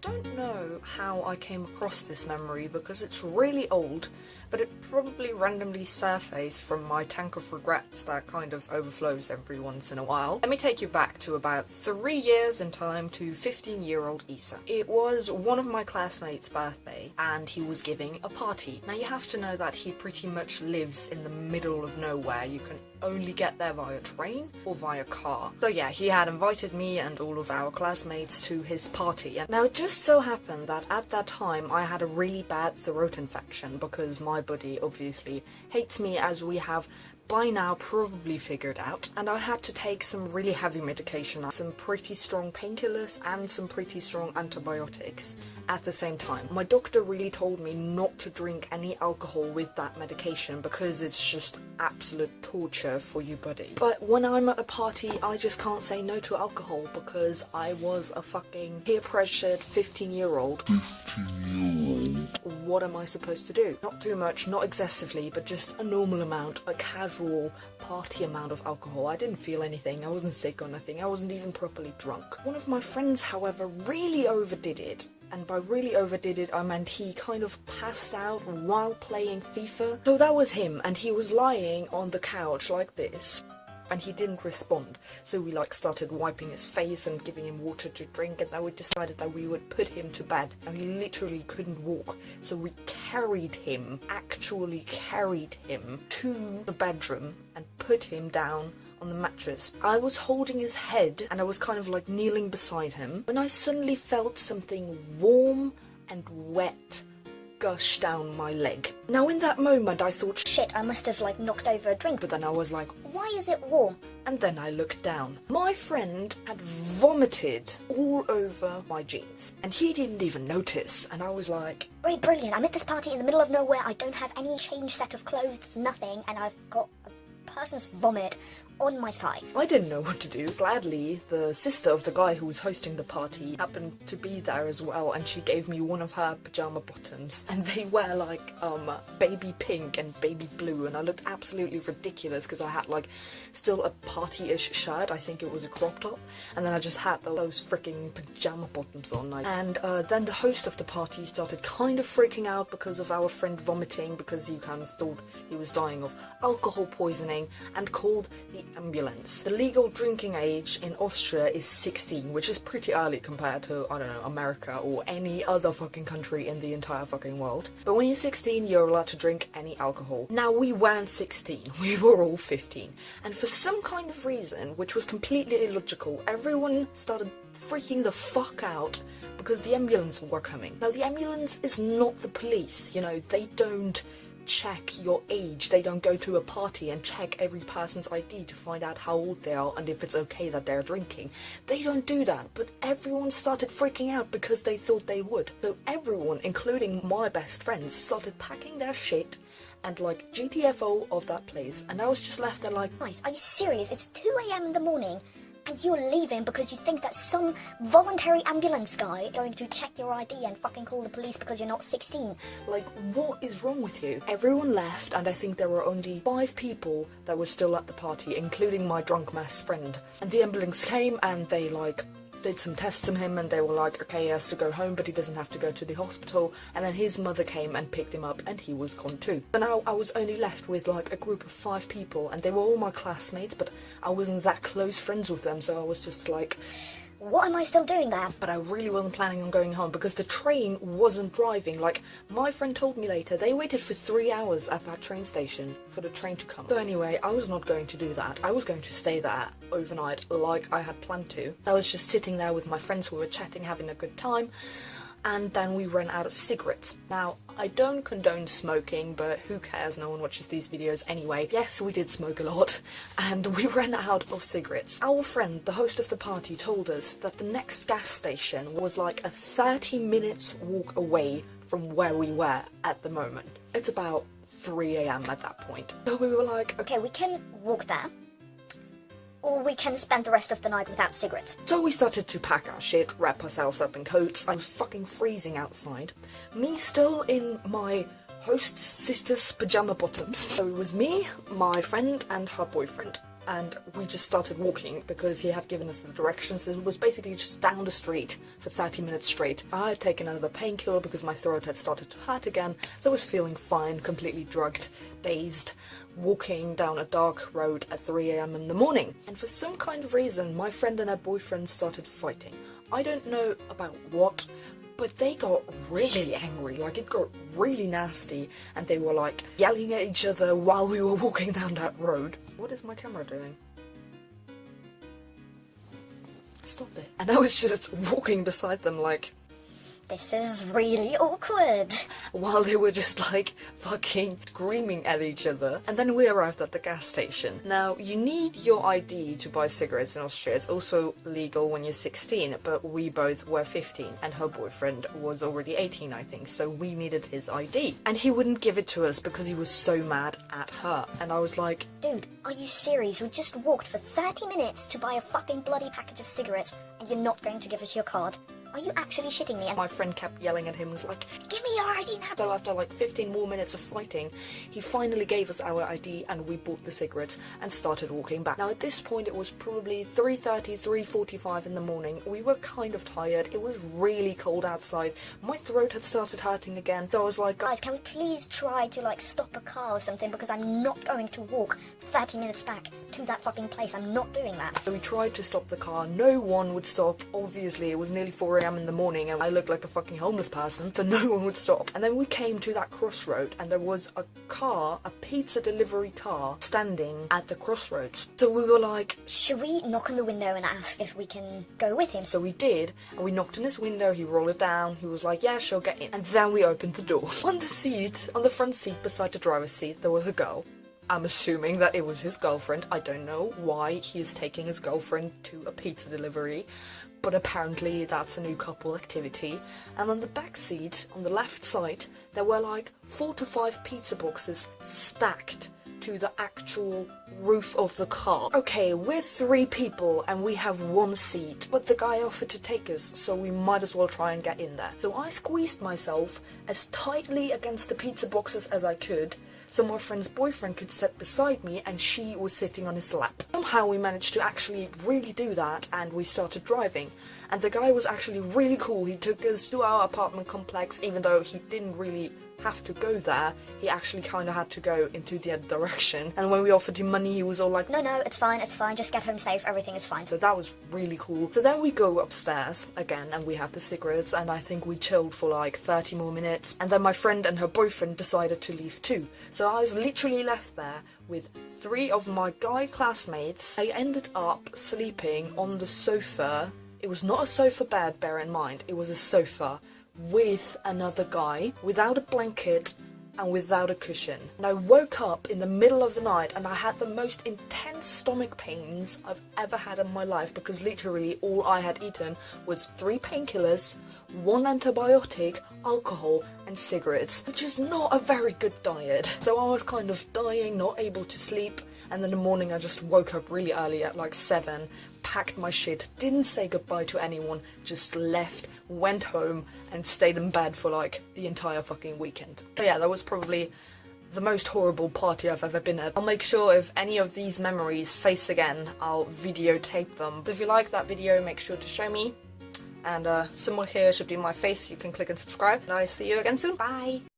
don't know how I came across this memory because it's really old, but it probably randomly surfaced from my tank of regrets that kind of overflows every once in a while. Let me take you back to about 3 years in time to 15-year-old Issa. It was one of my classmates' birthday and he was giving a party. Now you have to know that he pretty much lives in the middle of nowhere. You can only get there via train or via car. So yeah, he had invited me and all of our classmates to his party. And now it just so happened that at that time I had a really bad throat infection because my buddy obviously hates me, as we have by now probably figured out, and I had to take some really heavy medication, some pretty strong painkillers and some pretty strong antibiotics at the same time. My doctor really told me not to drink any alcohol with that medication because it's just absolute torture for you, buddy. But when I'm at a party, I just can't say no to alcohol because I was a fucking peer-pressured 15-year-old. What am I supposed to do? Not too much, not excessively, but just a normal amount, a casual party amount of alcohol. I didn't feel anything, I wasn't sick or nothing, I wasn't even properly drunk. One of my friends, however, really overdid it. And by really overdid it, I meant he kind of passed out while playing FIFA. So that was him, and he was lying on the couch like this. And he didn't respond, so we started wiping his face and giving him water to drink, and then we decided that we would put him to bed. And he literally couldn't walk, so we actually carried him to the bedroom and put him down on the mattress. I was holding his head and I was kind of kneeling beside him when I suddenly felt something warm and wet gush down my leg. Now in that moment I thought, shit, I must have knocked over a drink. But then I was like, why is it warm? And then I looked down. My friend had vomited all over my jeans and he didn't even notice, and I was like, great, brilliant, I'm at this party in the middle of nowhere, I don't have any change set of clothes, nothing, and I've got a person's vomit on my thigh. I didn't know what to do. Gladly, the sister of the guy who was hosting the party happened to be there as well, and she gave me one of her pajama bottoms, and they were baby pink and baby blue, and I looked absolutely ridiculous because I had still a party-ish shirt. I think it was a crop top, and then I just had those freaking pajama bottoms on. And then the host of the party started kind of freaking out because of our friend vomiting, because he kind of thought he was dying of alcohol poisoning, and called the ambulance. The legal drinking age in Austria is 16, which is pretty early compared to, I don't know, America or any other fucking country in the entire fucking world. But when you're 16, you're allowed to drink any alcohol. Now, we weren't 16, we were all 15. And for some kind of reason, which was completely illogical, everyone started freaking the fuck out because the ambulance were coming. Now, the ambulance is not the police, they don't check your age. They don't go to a party and check every person's ID to find out how old they are and if it's okay that they're drinking. They don't do that, but everyone started freaking out because they thought they would. So everyone, including my best friends, started packing their shit and GTFO of that place, and I was just left there guys, are you serious? It's 2 AM in the morning and you're leaving because you think that some voluntary ambulance guy is going to check your ID and fucking call the police because you're not 16. What is wrong with you? Everyone left, and I think there were only 5 people that were still at the party, including my drunk mess friend. And the ambulance came and they did some tests on him, and they were like, okay, he has to go home, but he doesn't have to go to the hospital. And then his mother came and picked him up, and he was gone too. So now I was only left with a group of 5 people, and they were all my classmates, but I wasn't that close friends with them, so I was just what am I still doing there? But I really wasn't planning on going home because the train wasn't driving. My friend told me later, they waited for 3 hours at that train station for the train to come. So anyway, I was not going to do that. I was going to stay there overnight like I had planned to. I was just sitting there with my friends who were chatting, having a good time. And then we ran out of cigarettes. Now, I don't condone smoking, but who cares, no one watches these videos anyway. Yes, we did smoke a lot, and we ran out of cigarettes. Our friend, the host of the party, told us that the next gas station was a 30 minutes walk away from where we were at the moment. It's about 3 AM at that point. So we were like, okay, we can walk there, or we can spend the rest of the night without cigarettes. So we started to pack our shit, wrap ourselves up in coats. I was fucking freezing outside. Me still in my host's sister's pajama bottoms. So it was me, my friend, and her boyfriend. and we just started walking because he had given us the directions. It was basically just down the street for 30 minutes straight. I had taken another painkiller because my throat had started to hurt again, so I was feeling fine, completely drugged, dazed, walking down a dark road at 3 AM in the morning. And for some kind of reason, my friend and her boyfriend started fighting. I don't know about what, but they got really angry, like it got really nasty, and they were like yelling at each other while we were walking down that road. What is my camera doing? Stop it. And I was just walking beside them like, This is really awkward. while they were just like fucking screaming at each other. And then we arrived at the gas station. Now, you need your ID to buy cigarettes in Austria. It's also legal when you're 16, but we both were 15 and her boyfriend was already 18, I think, so we needed his ID. And he wouldn't give it to us because he was so mad at her. And I was like, Dude, are you serious? We just walked for 30 minutes to buy a fucking bloody package of cigarettes and you're not going to give us your card? Are you actually shitting me? And my friend kept yelling at him, was like, give me your ID now! so after like 15 more minutes of fighting, he finally gave us our ID and we bought the cigarettes and started walking back. Now at this point it was probably 3:30, 3:45 in the morning. We were kind of tired. It was really cold outside. My throat had started hurting again. So I was like, guys, can we please try to like stop a car or something, because I'm not going to walk 30 minutes back to that fucking place. I'm not doing that. So we tried to stop the car. No one would stop. Obviously it was nearly 4 AM in the morning and I looked like a fucking homeless person, so no one would stop. And then we came to that crossroad and there was a car, a pizza delivery car, standing at the crossroads. So we were like, should we knock on the window and ask if we can go with him? so we did, and we knocked on his window. He rolled it down. He was like, yeah, sure, get in. And then we opened the door. On the seat, on the front seat beside the driver's seat, there was a girl. I'm assuming that it was his girlfriend. I don't know why he is taking his girlfriend to a pizza delivery, but apparently that's a new couple activity. And on the back seat, on the left side, there were like 4 to 5 pizza boxes stacked to the actual roof of the car. Okay, we're 3 people and we have 1 seat, but the guy offered to take us, so we might as well try and get in there. So I squeezed myself as tightly against the pizza boxes as I could, so my friend's boyfriend could sit beside me and she was sitting on his lap. Somehow we managed to actually really do that and we started driving. And the guy was actually really cool. He took us to our apartment complex, even though he didn't really have to go there. He actually kind of had to go into the other direction. And when we offered him money, he was all like, No, it's fine, just get home safe, everything is fine. so that was really cool. So then we go upstairs again and we have the cigarettes and I think we chilled for like 30 more minutes. And then my friend and her boyfriend decided to leave too. So I was literally left there with 3 of my guy classmates. I ended up sleeping on the sofa. It was not a sofa bed, bear in mind. It was a sofa with another guy, without a blanket and without a cushion. And I woke up in the middle of the night and I had the most intense stomach pains I've ever had in my life, because literally all I had eaten was 3 painkillers, 1 antibiotic, alcohol and cigarettes, which is not a very good diet. So I was kind of dying, not able to sleep, and then in the morning I just woke up really early at like 7, packed my shit, didn't say goodbye to anyone, just left, went home and stayed in bed for like the entire fucking weekend. But yeah, that was probably the most horrible party I've ever been at. I'll make sure if any of these memories face again, I'll videotape them. So if you like that video, make sure to show me. And somewhere here should be my face. You can click and subscribe. And I'll see you again soon. Bye!